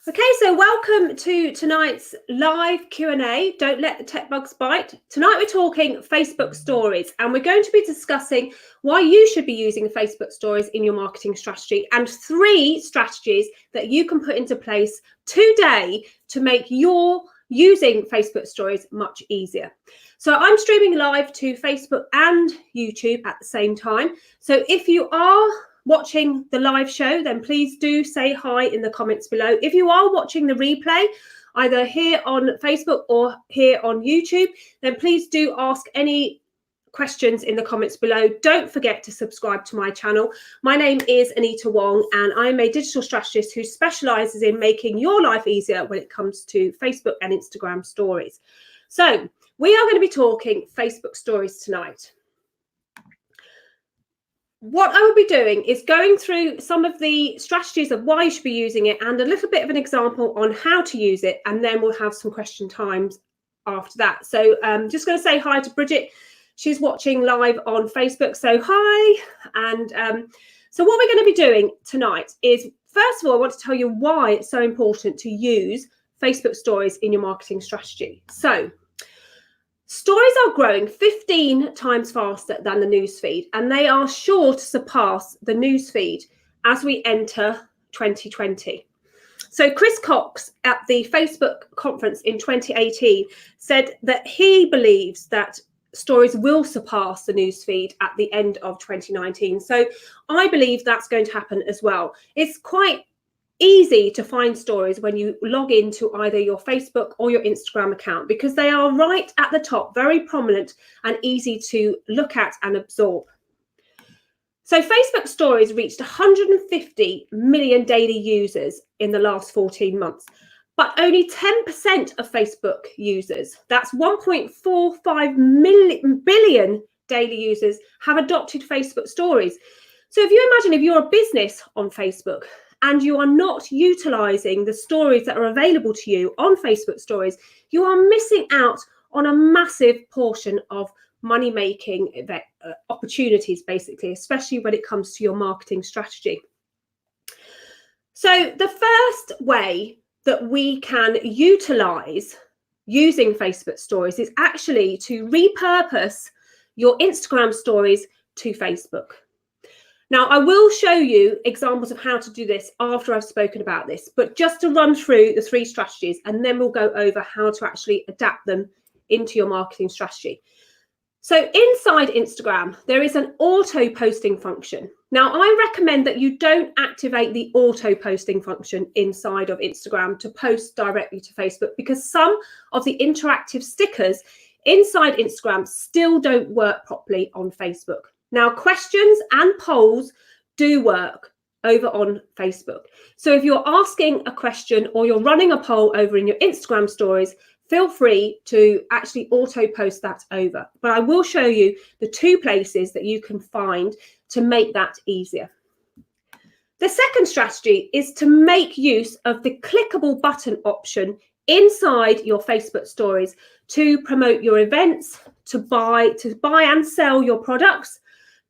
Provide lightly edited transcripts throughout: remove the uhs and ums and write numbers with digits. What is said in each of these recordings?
Okay, so welcome to tonight's live Q&A. Don't let the tech bugs bite. Tonight we're talking Facebook stories, and we're going to be discussing why you should be using Facebook stories in your marketing strategy and 3 strategies that you can put into place today to make your using Facebook stories much easier. So I'm streaming live to Facebook and YouTube at the same time. So if you are watching the live show, then please do say hi in the comments below. If you are watching the replay, either here on Facebook or here on YouTube, then please do ask any questions in the comments below. Don't forget to subscribe to my channel. My name is Anita Wong, and I'm a digital strategist who specializes in making your life easier when it comes to Facebook and Instagram stories. So we are going to be talking Facebook stories tonight. What I will be doing is going through some of the strategies of why you should be using it and a little bit of an example on how to use it, and then we'll have some question times after that. So just going to say hi to Bridget. She's watching live on Facebook, so hi. And so what we're going to be doing tonight is, first of all, I want to tell you why it's so important to use Facebook stories in your marketing strategy. So stories are growing 15 times faster than the newsfeed, and they are sure to surpass the newsfeed as we enter 2020. So Chris Cox at the Facebook conference in 2018 said that he believes that stories will surpass the newsfeed at the end of 2019. So I believe that's going to happen as well. It's quite easy to find stories when you log into either your Facebook or your Instagram account, because they are right at the top, very prominent and easy to look at and absorb. So Facebook stories reached 150 million daily users in the last 14 months, but only 10% of Facebook users, that's 1.45 billion daily users, have adopted Facebook stories. So if you imagine if you're a business on Facebook and you are not utilizing the stories that are available to you on Facebook stories, you are missing out on a massive portion of money-making opportunities, basically, especially when it comes to your marketing strategy. So the first way that we can utilize using Facebook stories is actually to repurpose your Instagram stories to Facebook. Now, I will show you examples of how to do this after I've spoken about this, but just to run through the 3 strategies, and then we'll go over how to actually adapt them into your marketing strategy. So inside Instagram, there is an auto posting function. Now, I recommend that you don't activate the auto posting function inside of Instagram to post directly to Facebook, because some of the interactive stickers inside Instagram still don't work properly on Facebook. Now, questions and polls do work over on Facebook. So if you're asking a question or you're running a poll over in your Instagram stories, feel free to actually auto post that over. But I will show you the 2 places that you can find to make that easier. The second strategy is to make use of the clickable button option inside your Facebook stories to promote your events, to buy and sell your products,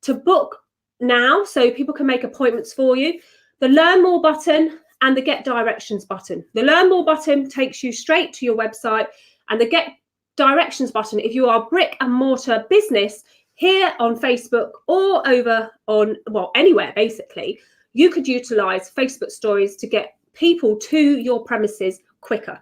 to book now so people can make appointments for you, the Learn More button and the Get Directions button. The Learn More button takes you straight to your website, and the Get Directions button, if you are a brick and mortar business here on Facebook or over on, well, anywhere basically, you could utilize Facebook stories to get people to your premises quicker.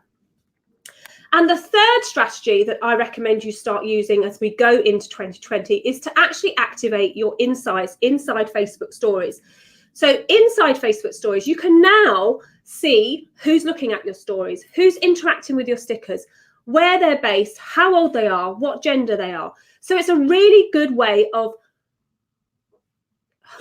And the third strategy that I recommend you start using as we go into 2020 is to actually activate your insights inside Facebook stories. So inside Facebook stories, you can now see who's looking at your stories, who's interacting with your stickers, where they're based, how old they are, what gender they are. So it's a really good way of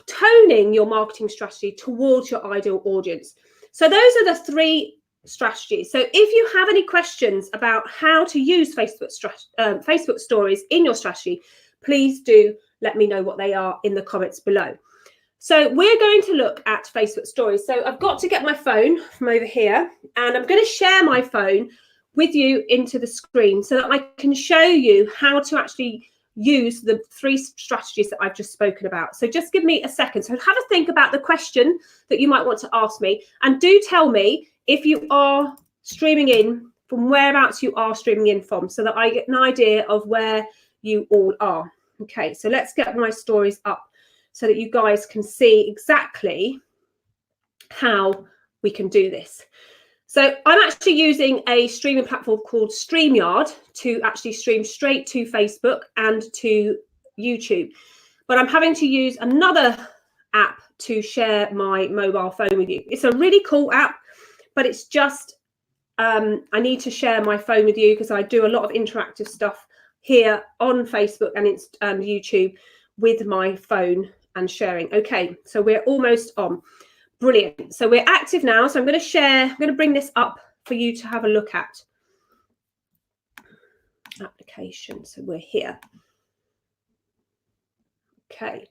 toning your marketing strategy towards your ideal audience. So those are the 3 strategies. So if you have any questions about how to use Facebook stories in your strategy, please do let me know what they are in the comments below. So we're going to look at Facebook stories. So I've got to get my phone from over here, and I'm going to share my phone with you into the screen so that I can show you how to actually use the 3 strategies that I've just spoken about. So just give me a second. So have a think about the question that you might want to ask me, and do tell me if you are streaming in, from whereabouts you are streaming in from, so that I get an idea of where you all are. Okay, so let's get my stories up so that you guys can see exactly how we can do this. So I'm actually using a streaming platform called StreamYard to actually stream straight to Facebook and to YouTube. But I'm having to use another app to share my mobile phone with you. It's a really cool app, but it's just, I need to share my phone with you because I do a lot of interactive stuff here on Facebook and it's YouTube with my phone and sharing. Okay, so we're almost on. Brilliant. So we're active now. So I'm going to bring this up for you to have a look at. Application. So we're here. Okay.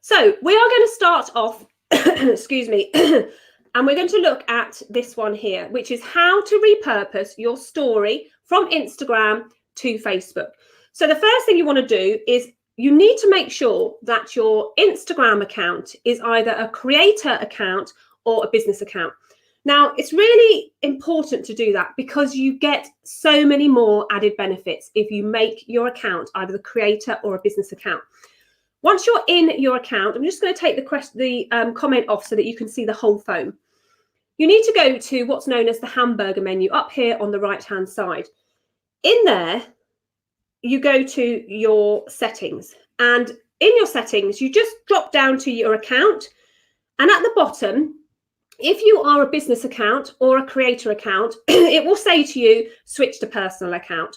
So we are going to start off, excuse me, and we're going to look at this one here, which is how to repurpose your story from Instagram to Facebook. So the first thing you want to do is you need to make sure that your Instagram account is either a creator account or a business account. Now, it's really important to do that because you get so many more added benefits if you make your account either the creator or a business account. Once you're in your account, I'm just going to take the comment off so that you can see the whole phone. You need to go to what's known as the hamburger menu up here on the right-hand side. In there, you go to your settings, and in your settings you just drop down to your account, and at the bottom, if you are a business account or a creator account, it will say to you switch to personal account.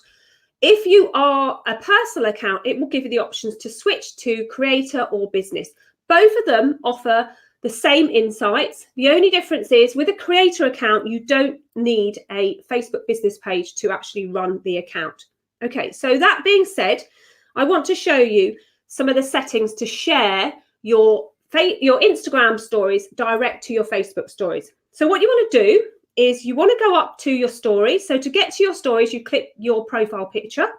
If you are a personal account, it will give you the options to switch to creator or business. Both of them offer the same insights. The only difference is with a creator account you don't need a Facebook business page to actually run the account. Okay, so that being said, I want to show you some of the settings to share your Instagram stories direct to your Facebook stories. So what you want to do is you want to go up to your stories. So to get to your stories, you click your profile picture.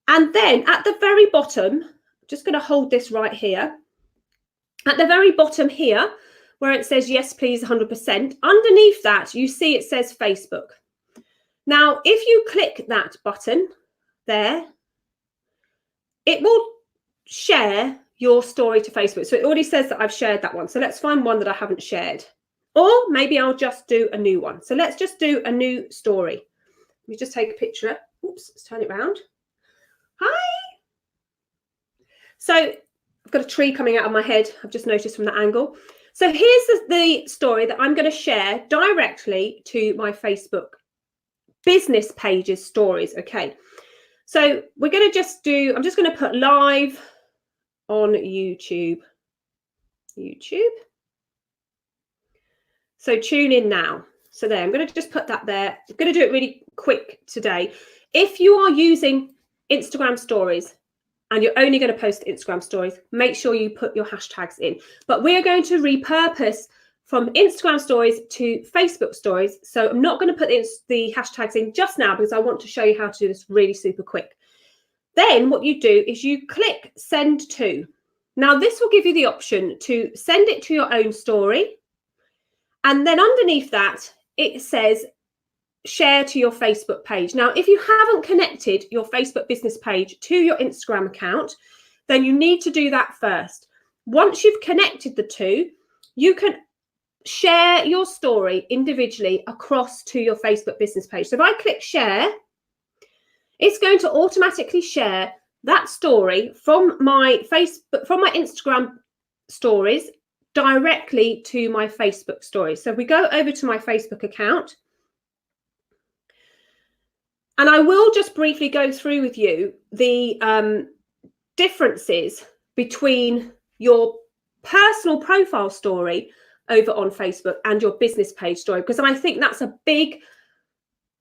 And then at the very bottom, I'm just going to hold this right here. At the very bottom here, where it says, yes, please, 100%, underneath that, you see it says Facebook. Now, if you click that button there, it will share your story to Facebook. So it already says that I've shared that one. So let's find one that I haven't shared. Or maybe I'll just do a new one. So let's just do a new story. Let me just take a picture. Oops, let's turn it around. Hi. So I've got a tree coming out of my head. I've just noticed from that angle. So here's the story that I'm going to share directly to my Facebook business pages stories. Okay, so we're going to just do, I'm just going to put live on YouTube. So tune in now. So there, I'm going to just put that there. I'm going to do it really quick today. If you are using Instagram stories and you're only going to post Instagram stories, make sure you put your hashtags in. But we're going to repurpose from Instagram stories to Facebook stories. So I'm not going to put the hashtags in just now because I want to show you how to do this really super quick. Then what you do is you click send to. Now this will give you the option to send it to your own story. And then underneath that, it says share to your Facebook page. Now, if you haven't connected your Facebook business page to your Instagram account, then you need to do that first. Once you've connected the two, you can share your story individually across to your Facebook business page. So if I click share, it's going to automatically share that story from my Facebook, from my Instagram stories directly to my Facebook stories. So if we go over to my Facebook account, and I will just briefly go through with you the differences between your personal profile story over on Facebook and your business page story, because I think that's a big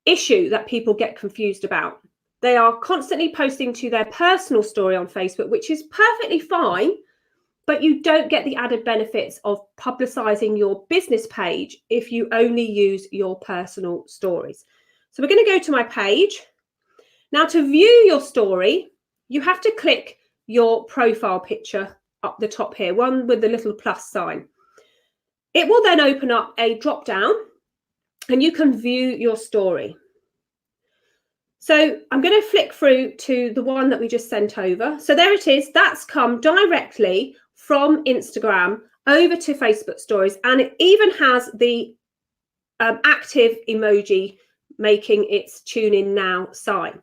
issue that people get confused about. They are constantly posting to their personal story on Facebook, which is perfectly fine, but you don't get the added benefits of publicizing your business page if you only use your personal stories. So we're going to go to my page. Now, to view your story, you have to click your profile picture up the top here, one with the little plus sign. It will then open up a drop down and you can view your story. So I'm going to flick through to the one that we just sent over. So there it is. That's come directly from Instagram over to Facebook stories, and it even has the active emoji making its tune in now sign.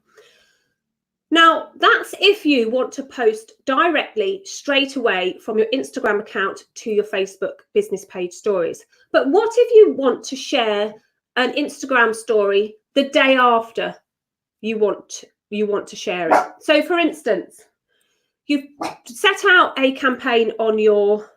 Now, that's if you want to post directly straight away from your Instagram account to your Facebook business page stories. But what if you want to share an Instagram story the day after you want to share it? So, for instance, you've set out a campaign on your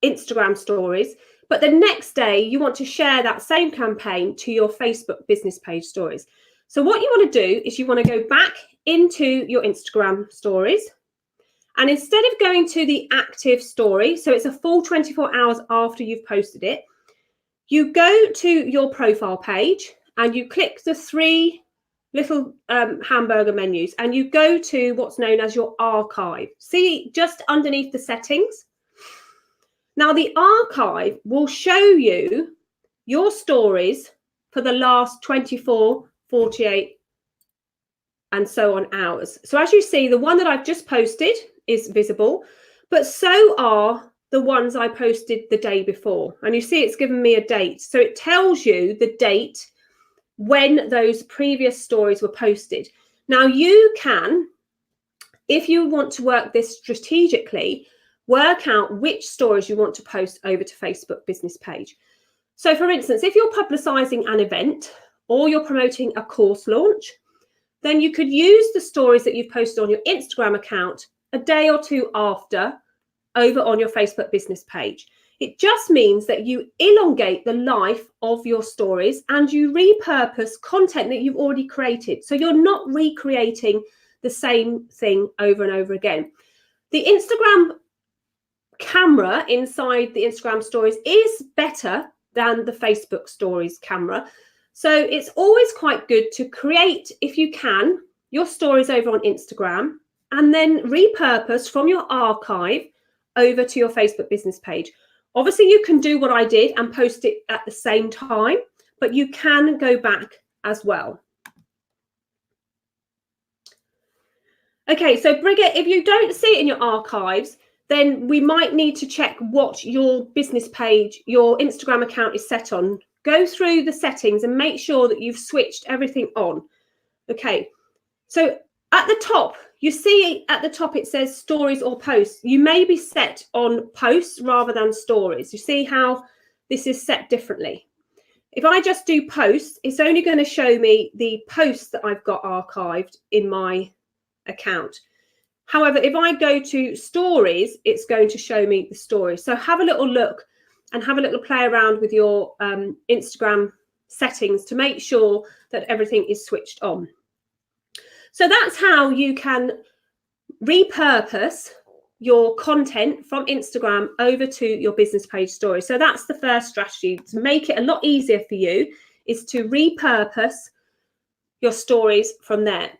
Instagram stories, but the next day you want to share that same campaign to your Facebook business page stories. So what you want to do is you want to go back into your Instagram stories, and instead of going to the active story, so it's a full 24 hours after you've posted it, you go to your profile page and you click the three little hamburger menus, and you go to what's known as your archive. See, just underneath the settings. Now, the archive will show you your stories for the last 24, 48, and so on hours. So as you see, the one that I've just posted is visible, but so are the ones I posted the day before. And you see it's given me a date. So it tells you the date when those previous stories were posted. Now, you can, if you want to work this strategically, work out which stories you want to post over to Facebook business page. So for instance, if you're publicizing an event or you're promoting a course launch, then you could use the stories that you've posted on your Instagram account a day or two after over on your Facebook business page. It just means that you elongate the life of your stories and you repurpose content that you've already created. So you're not recreating the same thing over and over again. The Instagram camera inside the Instagram stories is better than the Facebook stories camera. So it's always quite good to create, if you can, your stories over on Instagram and then repurpose from your archive over to your Facebook business page. Obviously, you can do what I did and post it at the same time, but you can go back as well. Okay, so Brigitte, if you don't see it in your archives, then we might need to check what your business page, your Instagram account is set on. Go through the settings and make sure that you've switched everything on. Okay, so at the top, you see at the top it says stories or posts. You may be set on posts rather than stories. You see how this is set differently. If I just do posts, it's only going to show me the posts that I've got archived in my account. However, if I go to stories, it's going to show me the stories. So have a little look and have a little play around with your Instagram settings to make sure that everything is switched on. So that's how you can repurpose your content from Instagram over to your business page story. So that's the first strategy. To make it a lot easier for you is to repurpose your stories from there.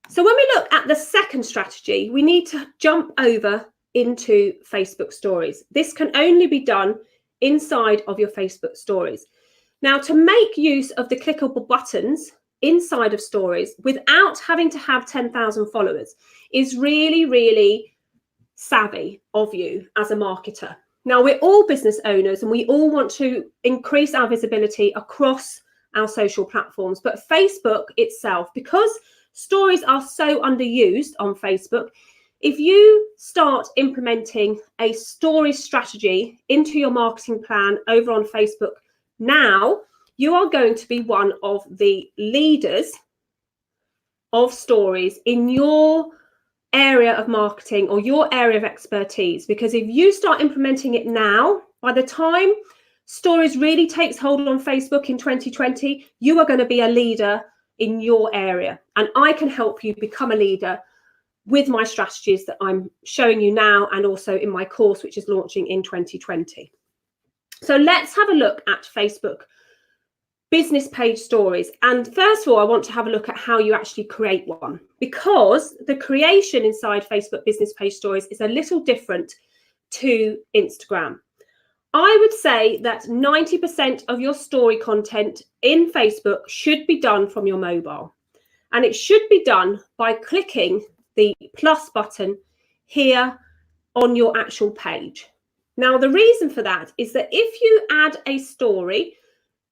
So when we look at the second strategy, we need to jump over into Facebook stories. This can only be done inside of your Facebook stories. Now, to make use of the clickable buttons inside of stories without having to have 10,000 followers is really, really savvy of you as a marketer. Now, we're all business owners and we all want to increase our visibility across our social platforms, but Facebook itself, because stories are so underused on Facebook, if you start implementing a story strategy into your marketing plan over on Facebook now, you are going to be one of the leaders of stories in your area of marketing or your area of expertise. Because if you start implementing it now, by the time stories really takes hold on Facebook in 2020, you are going to be a leader in your area. And I can help you become a leader with my strategies that I'm showing you now and also in my course, which is launching in 2020. So let's have a look at Facebook business page stories. And first of all, I want to have a look at how you actually create one, because the creation inside Facebook business page stories is a little different to Instagram. I would say that 90% of your story content in Facebook should be done from your mobile. And it should be done by clicking the plus button here on your actual page. Now, the reason for that is that if you add a story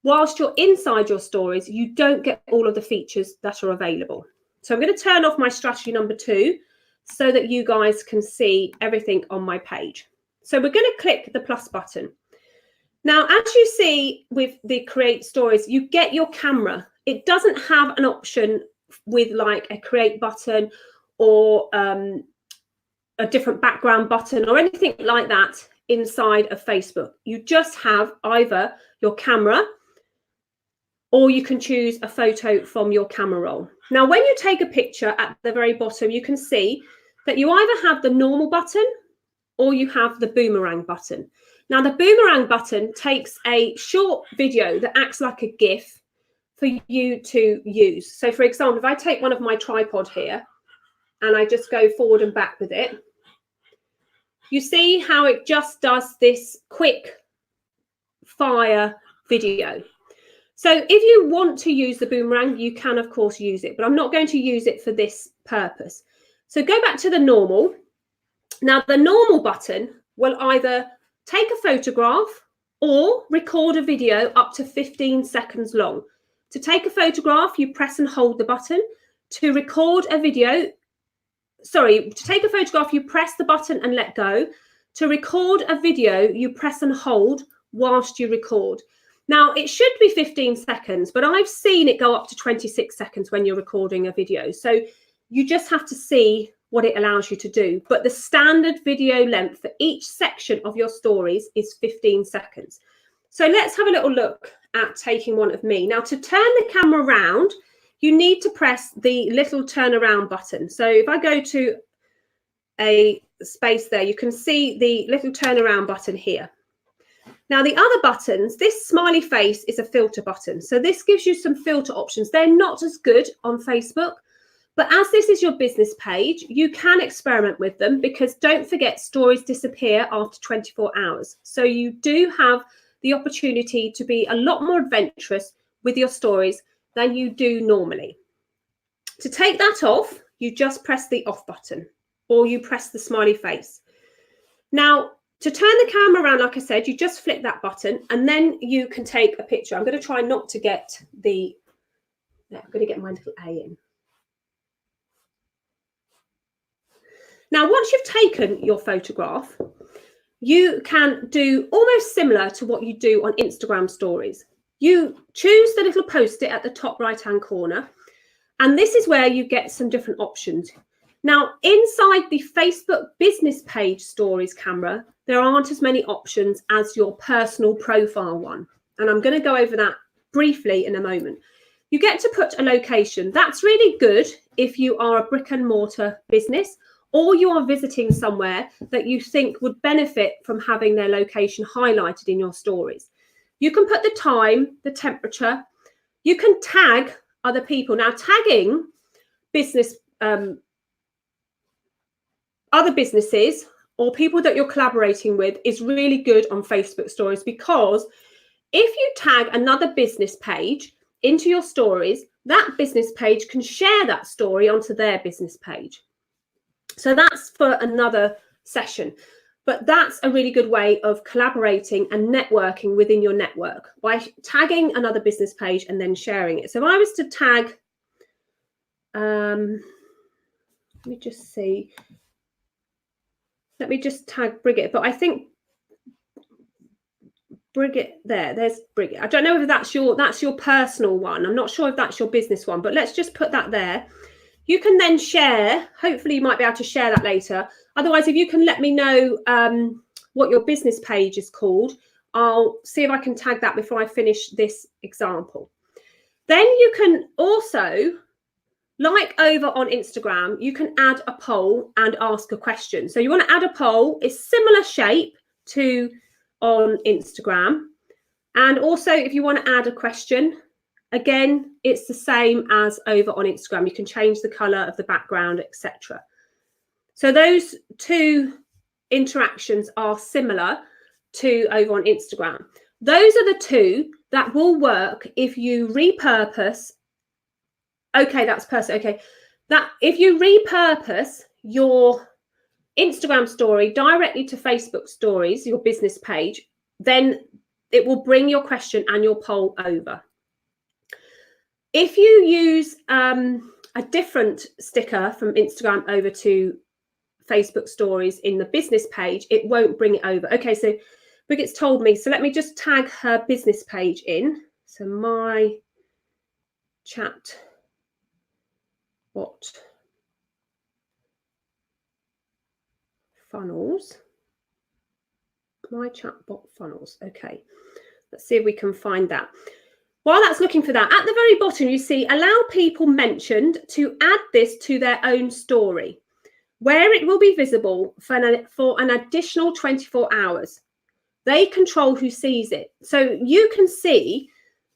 whilst you're inside your stories, you don't get all of the features that are available. So I'm going to turn off my strategy number 2 so that you guys can see everything on my page. So we're going to click the plus button. Now, as you see with the create stories, you get your camera. It doesn't have an option with like a create button or a different background button or anything like that inside of Facebook. You just have either your camera or you can choose a photo from your camera roll. Now, when you take a picture at the very bottom, you can see that you either have the normal button or you have the boomerang button. Now, the boomerang button takes a short video that acts like a GIF for you to use. So, for example, if I take one of my tripod here and I just go forward and back with it, you see how it just does this quick fire video. So if you want to use the boomerang, you can, of course, use it, but I'm not going to use it for this purpose. So go back to the normal. Now, the normal button will either take a photograph or record a video up to 15 seconds long. To take a photograph, you press and hold the button. To record a video, to take a photograph, you press the button and let go. To record a video, you press and hold whilst you record. Now, it should be 15 seconds, but I've seen it go up to 26 seconds when you're recording a video. So you just have to see what it allows you to do. But the standard video length for each section of your stories is 15 seconds. So let's have a little look at taking one of me. Now, to turn the camera around, you need to press the little turn around button. So if I go to a space there, you can see the little turn around button here. Now, the other buttons, this smiley face is a filter button. So this gives you some filter options. They're not as good on Facebook, but as this is your business page, you can experiment with them because don't forget, stories disappear after 24 hours. So you do have the opportunity to be a lot more adventurous with your stories than you do normally. To take that off, you just press the off button or you press the smiley face. Now, to turn the camera around, like I said, you just flick that button and then you can take a picture. I'm going to try not to get I'm going to get my little A in. Now, once you've taken your photograph, you can do almost similar to what you do on Instagram stories. You choose the little post-it at the top right-hand corner, and this is where you get some different options. Now, inside the Facebook business page stories camera, there aren't as many options as your personal profile one. And I'm going to go over that briefly in a moment. You get to put a location. That's really good if you are a brick and mortar business or you are visiting somewhere that you think would benefit from having their location highlighted in your stories. You can put the time, the temperature. You can tag other people. Now, tagging other businesses or people that you're collaborating with is really good on Facebook stories, because if you tag another business page into your stories, that business page can share that story onto their business page. So that's for another session. But that's a really good way of collaborating and networking within your network by tagging another business page and then sharing it. So if I was to tag, let me just see. Let me just tag Bridget, but I think Bridget there's Bridget. I don't know if that's your personal one. I'm not sure if that's your business one, but let's just put that there. You can then share. Hopefully you might be able to share that later. Otherwise, if you can let me know what your business page is called, I'll see if I can tag that before I finish this example. Then you can also, like over on Instagram, you can add a poll and ask a question. So you want to add a poll. It's similar shape to on Instagram. And also if you want to add a question, again, it's the same as over on Instagram. You can change the color of the background, etc. So those two interactions are similar to over on Instagram. Those are the two that will work if you repurpose. Okay, that's perfect. Okay, that if you repurpose your Instagram story directly to Facebook stories, your business page, then it will bring your question and your poll over. If you use a different sticker from Instagram over to Facebook stories in the business page, it won't bring it over. Okay, so Brigitte's told me, so let me just tag her business page in. So my chat bot funnels. My chatbot funnels. Okay, let's see if we can find that. While that's looking for that, at the very bottom, you see allow people mentioned to add this to their own story, where it will be visible for an additional 24 hours. They control who sees it. So you can see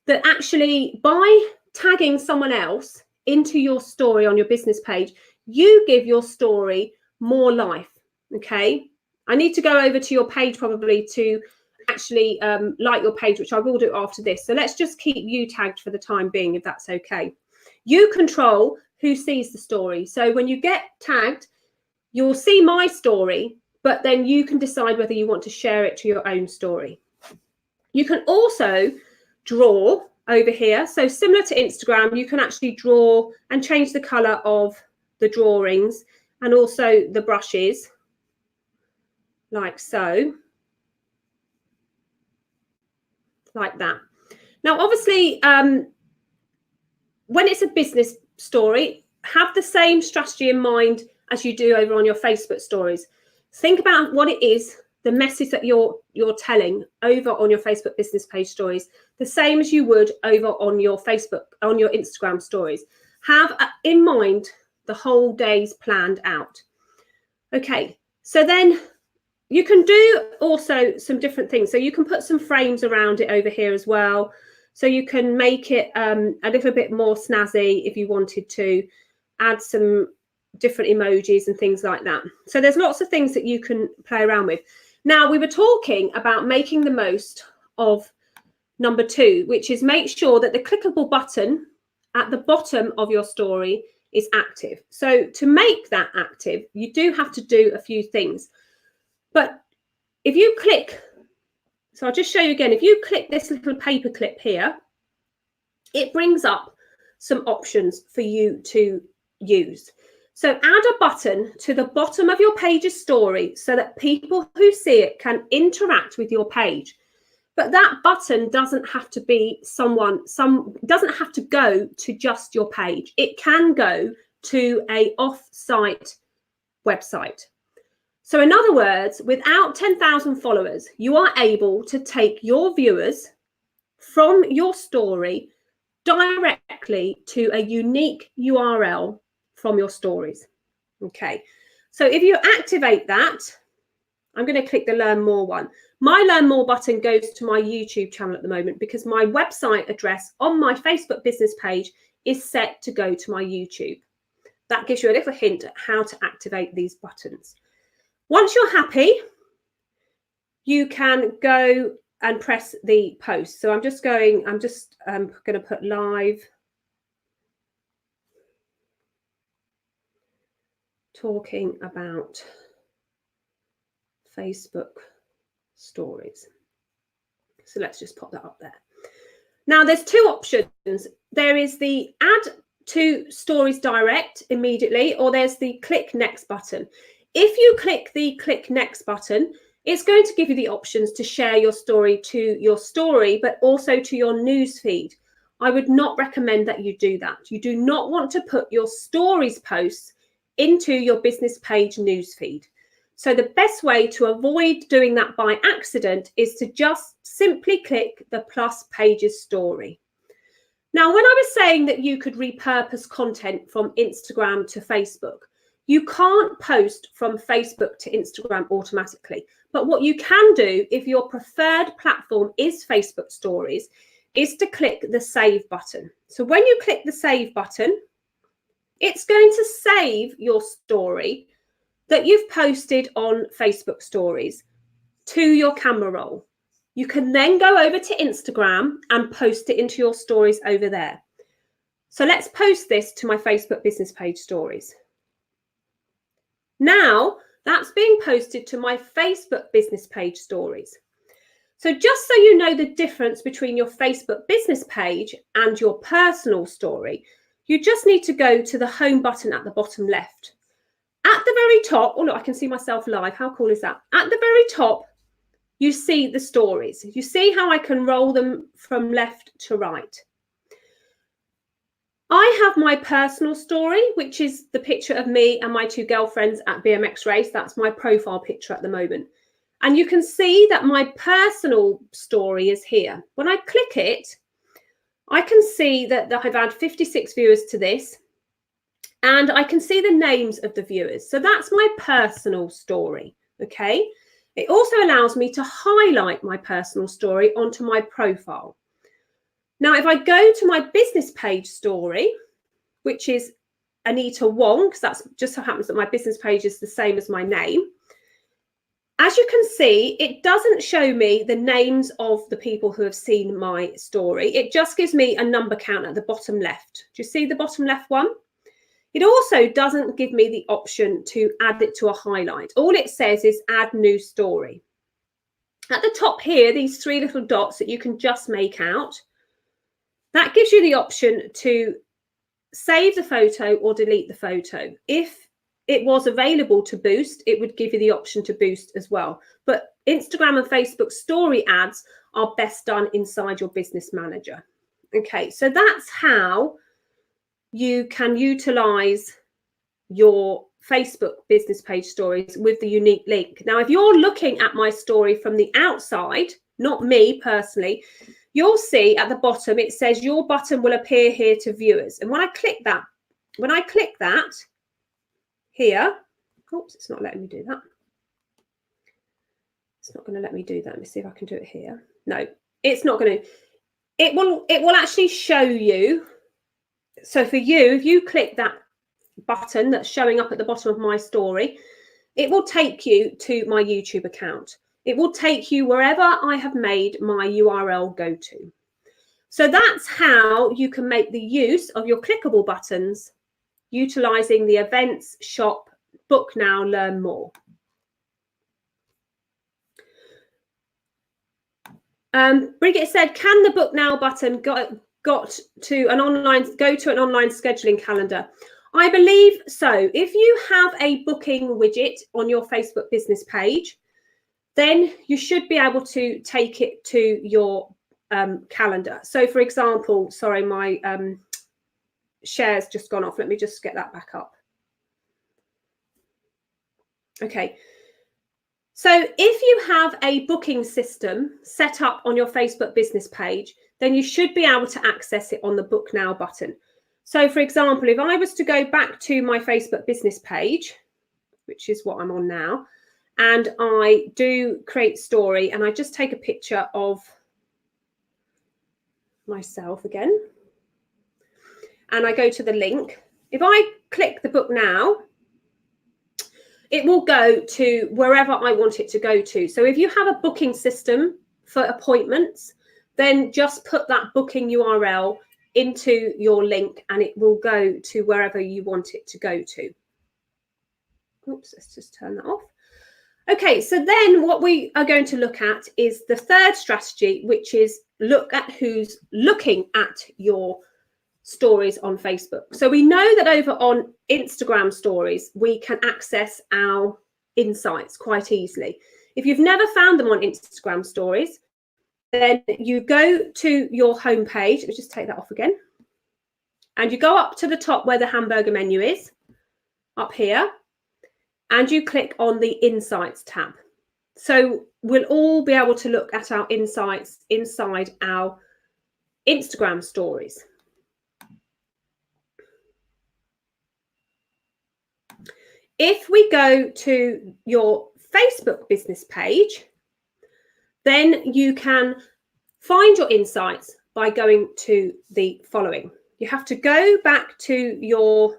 that actually by tagging someone else into your story on your business page, you give your story more life. Okay, I need to go over to your page probably to actually like your page, which I will do after this. So let's just keep you tagged for the time being, if that's okay. You control who sees the story. So when you get tagged, you'll see my story, but then you can decide whether you want to share it to your own story. You can also draw over here. So similar to Instagram, you can actually draw and change the color of the drawings and also the brushes, like so. Like that. Now, obviously, when it's a business story, have the same strategy in mind as you do over on your Facebook stories. Think about what it is, the message that you're telling over on your Facebook business page stories, the same as you would over on your Facebook, on your Instagram stories. Have in mind the whole day's planned out. Okay, so then you can do also some different things. So you can put some frames around it over here as well. So you can make it a little bit more snazzy if you wanted to, add some different emojis and things like that. So there's lots of things that you can play around with. Now, we were talking about making the most of number 2, which is make sure that the clickable button at the bottom of your story is active. So to make that active, you do have to do a few things. But if you click, so I'll just show you again, if you click this little paper clip here, it brings up some options for you to use. So add a button to the bottom of your page's story so that people who see it can interact with your page. But that button doesn't have to be doesn't have to go to just your page. It can go to a off-site website. So in other words, without 10,000 followers, you are able to take your viewers from your story directly to a unique URL from your stories. Okay, so if you activate that, I'm going to click the Learn More one. My Learn More button goes to my YouTube channel at the moment because my website address on my Facebook business page is set to go to my YouTube. That gives you a little hint at how to activate these buttons. Once you're happy, you can go and press the post. So I'm just going to put live talking about Facebook stories. So let's just pop that up there. Now there's 2 options. There is the add to stories direct immediately, or there's the click next button. If you click the click next button, it's going to give you the options to share your story to your story, but also to your news feed. I would not recommend that you do that. You do not want to put your stories posts into your business page news feed. So the best way to avoid doing that by accident is to just simply click the plus pages story. Now, when I was saying that you could repurpose content from Instagram to Facebook, you can't post from Facebook to Instagram automatically. But what you can do if your preferred platform is Facebook stories is to click the save button. So when you click the save button, it's going to save your story that you've posted on Facebook stories to your camera roll. You can then go over to Instagram and post it into your stories over there. So let's post this to my Facebook business page stories. Now that's being posted to my Facebook business page stories. So just so you know the difference between your Facebook business page and your personal story, you just need to go to the home button at the bottom left. At the very top, oh look, I can see myself live. How cool is that? At the very top, you see the stories. You see how I can roll them from left to right. I have my personal story, which is the picture of me and my two girlfriends at BMX race. That's my profile picture at the moment. And you can see that my personal story is here. When I click it, I can see that I've had 56 viewers to this, and I can see the names of the viewers. So that's my personal story, okay? It also allows me to highlight my personal story onto my profile. Now, if I go to my business page story, which is Anita Wong, because that's just so happens that my business page is the same as my name. As you can see, it doesn't show me the names of the people who have seen my story. It just gives me a number count at the bottom left. Do you see the bottom left one? It also doesn't give me the option to add it to a highlight. All it says is add new story. At the top here, these three little dots that you can just make out, that gives you the option to save the photo or delete the photo. If it was available to boost, it would give you the option to boost as well. But Instagram and Facebook story ads are best done inside your business manager. Okay, so that's how you can utilize your Facebook business page stories with the unique link. Now, if you're looking at my story from the outside, not me personally, you'll see at the bottom, it says your button will appear here to viewers. And when I click that here, oops, it's not letting me do that. It's not going to let me do that. Let me see if I can do it here. No, it's not going to. It will actually show you. So for you, if you click that button that's showing up at the bottom of my story, it will take you to my YouTube account. It will take you wherever I have made my URL go to. So that's how you can make the use of your clickable buttons, utilizing the events, shop, book now, learn more. Bridget said, can the book now button go to an online scheduling calendar? I believe so. If you have a booking widget on your Facebook business page, then you should be able to take it to your calendar. So for example, sorry, my share's just gone off. Let me just get that back up. Okay. So if you have a booking system set up on your Facebook business page, then you should be able to access it on the Book Now button. So for example, if I was to go back to my Facebook business page, which is what I'm on now, and I do create story and I just take a picture of myself again, and I go to the link. If I click the Book Now, it will go to wherever I want it to go to. So if you have a booking system for appointments, then just put that booking URL into your link and it will go to wherever you want it to go to. Oops, let's just turn that off. Okay, so then what we are going to look at is the third strategy, which is look at who's looking at your stories on Facebook. So we know that over on Instagram stories, we can access our insights quite easily. If you've never found them on Instagram stories, then you go to your homepage. Let me just take that off again. And you go up to the top where the hamburger menu is, up here, and you click on the Insights tab. So we'll all be able to look at our insights inside our Instagram stories. If we go to your Facebook business page, then you can find your insights by going to the following. You have to go back to your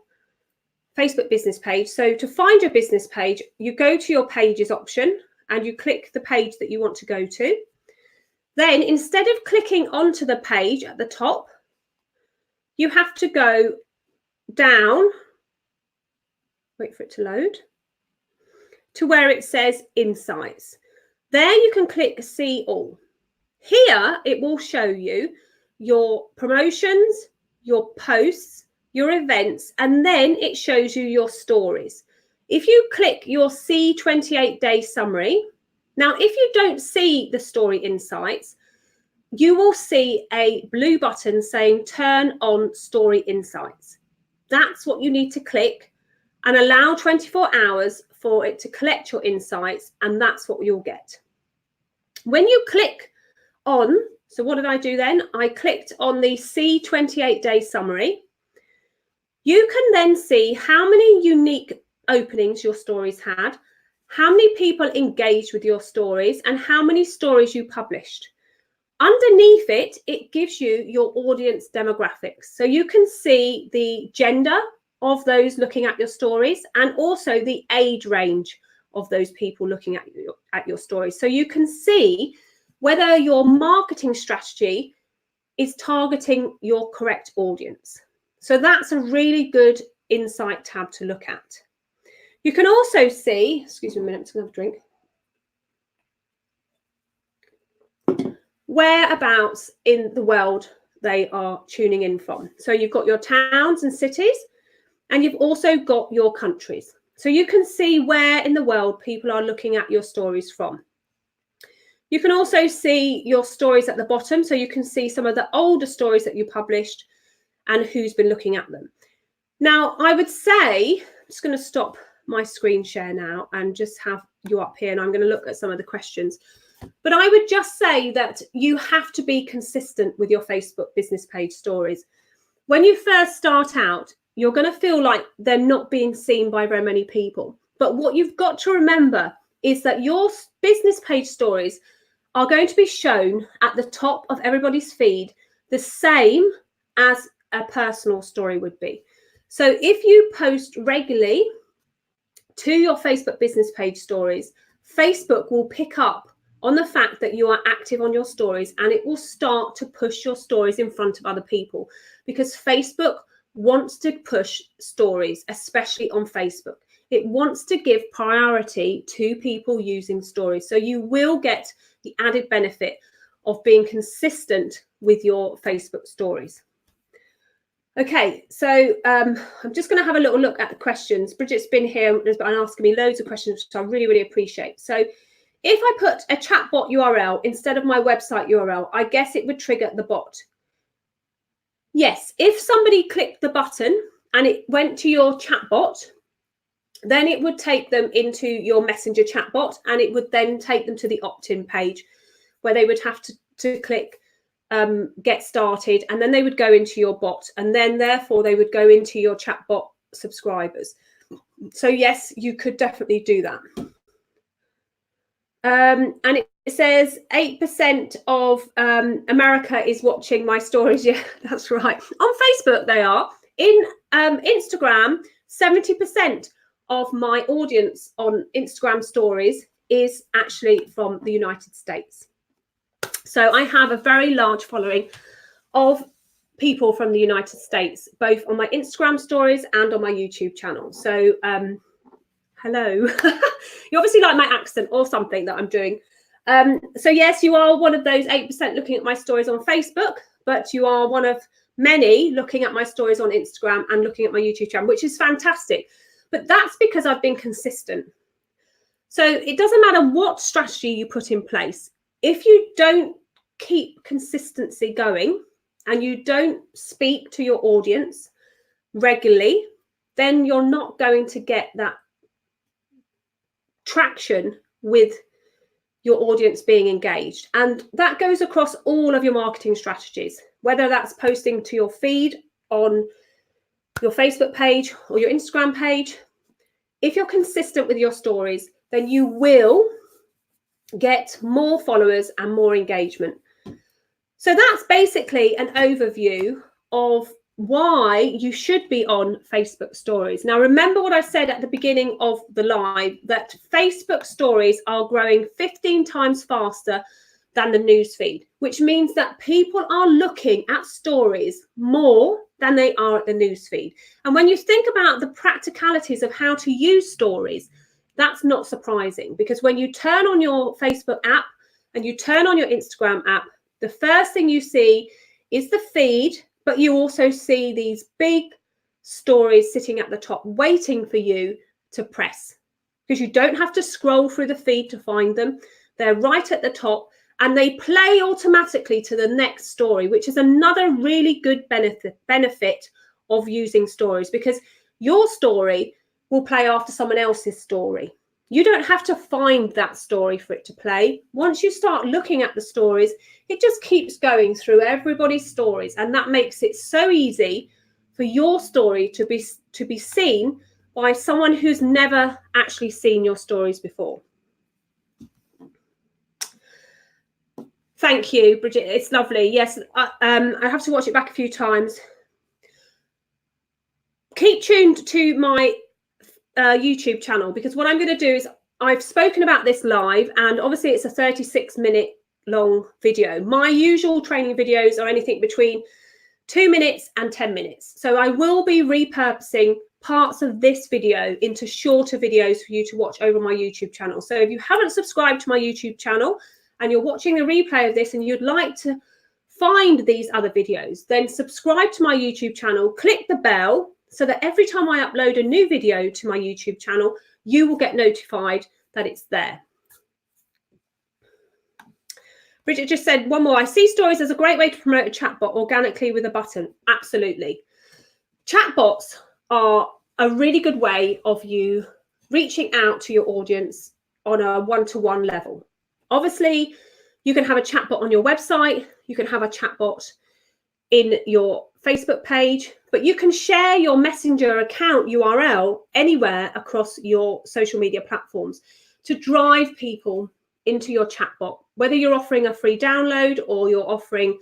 Facebook business page. So to find your business page, you go to your pages option and you click the page that you want to go to. Then instead of clicking onto the page at the top, you have to go down, wait for it to load, to where it says Insights. There you can click See All. Here it will show you your promotions, your posts, your events, and then it shows you your stories. If you click your See 28-day summary, now if you don't see the story insights, you will see a blue button saying turn on story insights. That's what you need to click and allow 24 hours for it to collect your insights, and that's what you'll get. When you click on, so what did I do then? I clicked on the See 28-day summary. You can then see how many unique openings your stories had, how many people engaged with your stories, and how many stories you published. Underneath it, it gives you your audience demographics. So you can see the gender of those looking at your stories and also the age range of those people looking at your stories. So you can see whether your marketing strategy is targeting your correct audience. So that's a really good insight tab to look at. You can also see, excuse me a minute, I'm just going to have a drink, whereabouts in the world they are tuning in from. So you've got your towns and cities, and you've also got your countries. So you can see where in the world people are looking at your stories from. You can also see your stories at the bottom. So you can see some of the older stories that you published and who's been looking at them. Now, I would say, I'm just going to stop my screen share now and just have you up here, and I'm going to look at some of the questions. But I would just say that you have to be consistent with your Facebook business page stories. When you first start out, you're going to feel like they're not being seen by very many people. But what you've got to remember is that your business page stories are going to be shown at the top of everybody's feed, the same as a personal story would be. So if you post regularly to your Facebook business page stories, Facebook will pick up on the fact that you are active on your stories, and it will start to push your stories in front of other people, because Facebook wants to push stories, especially on Facebook. It wants to give priority to people using stories. So you will get the added benefit of being consistent with your Facebook stories. Okay, so I'm just going to have a little look at the questions. Bridget's been here and asking me loads of questions, which I really, really appreciate. So if I put a chatbot URL instead of my website URL, I guess it would trigger the bot. Yes, if somebody clicked the button and it went to your chatbot, then it would take them into your Messenger chatbot, and it would then take them to the opt-in page where they would have to click get started, and then they would go into your bot, and then therefore they would go into your chatbot subscribers. So yes, you could definitely do that. And it says 8% of America is watching my stories. Yeah, that's right. On Facebook they are. In Instagram, 70% of my audience on Instagram stories is actually from the United States. So I have a very large following of people from the United States, both on my Instagram stories and on my YouTube channel. So hello. You obviously like my accent or something that I'm doing. So yes, you are one of those 8% looking at my stories on Facebook, but you are one of many looking at my stories on Instagram and looking at my YouTube channel, which is fantastic. But that's because I've been consistent. So it doesn't matter what strategy you put in place. If you don't keep consistency going and you don't speak to your audience regularly, then you're not going to get that traction with your audience being engaged. And that goes across all of your marketing strategies, whether that's posting to your feed on your Facebook page or your Instagram page. If you're consistent with your stories, then you will get more followers and more engagement. So that's basically an overview of why you should be on Facebook stories. Now, remember what I said at the beginning of the live, that Facebook stories are growing 15 times faster than the newsfeed, which means that people are looking at stories more than they are at the newsfeed. And when you think about the practicalities of how to use stories, that's not surprising, because when you turn on your Facebook app and you turn on your Instagram app, the first thing you see is the feed, but you also see these big stories sitting at the top waiting for you to press, because you don't have to scroll through the feed to find them. They're right at the top and they play automatically to the next story, which is another really good benefit of using stories, because your story will play after someone else's story. You don't have to find that story for it to play. Once you start looking at the stories, it just keeps going through everybody's stories, and that makes it so easy for your story to be seen by someone who's never actually seen your stories before. Thank you, Bridget. It's lovely. Yes, I have to watch it back a few times. Keep tuned to my YouTube channel, because what I'm going to do is, I've spoken about this live, and obviously it's a 36-minute long video. My usual training videos are anything between 2 minutes and 10 minutes. So I will be repurposing parts of this video into shorter videos for you to watch over my YouTube channel. So if you haven't subscribed to my YouTube channel and you're watching the replay of this and you'd like to find these other videos, then subscribe to my YouTube channel, click the bell, so that every time I upload a new video to my YouTube channel, you will get notified that it's there. Bridget just said one more. I see stories as a great way to promote a chatbot organically with a button. Absolutely. Chatbots are a really good way of you reaching out to your audience on a one-to-one level. Obviously, you can have a chatbot on your website. You can have a chatbot in your Facebook page, but you can share your Messenger account URL anywhere across your social media platforms to drive people into your chatbot. Whether you're offering a free download or you're offering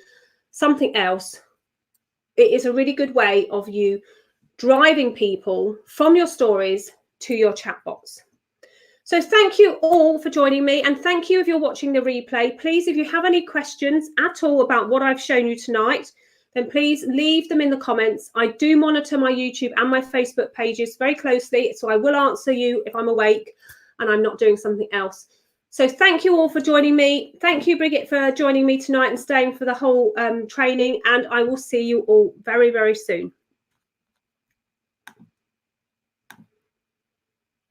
something else, it is a really good way of you driving people from your stories to your chatbots. So thank you all for joining me, and thank you if you're watching the replay. Please, if you have any questions at all about what I've shown you tonight, then please leave them in the comments. I do monitor my YouTube and my Facebook pages very closely, so I will answer you if I'm awake and I'm not doing something else. So thank you all for joining me. Thank you, Bridget, for joining me tonight and staying for the whole training, and I will see you all very, very soon.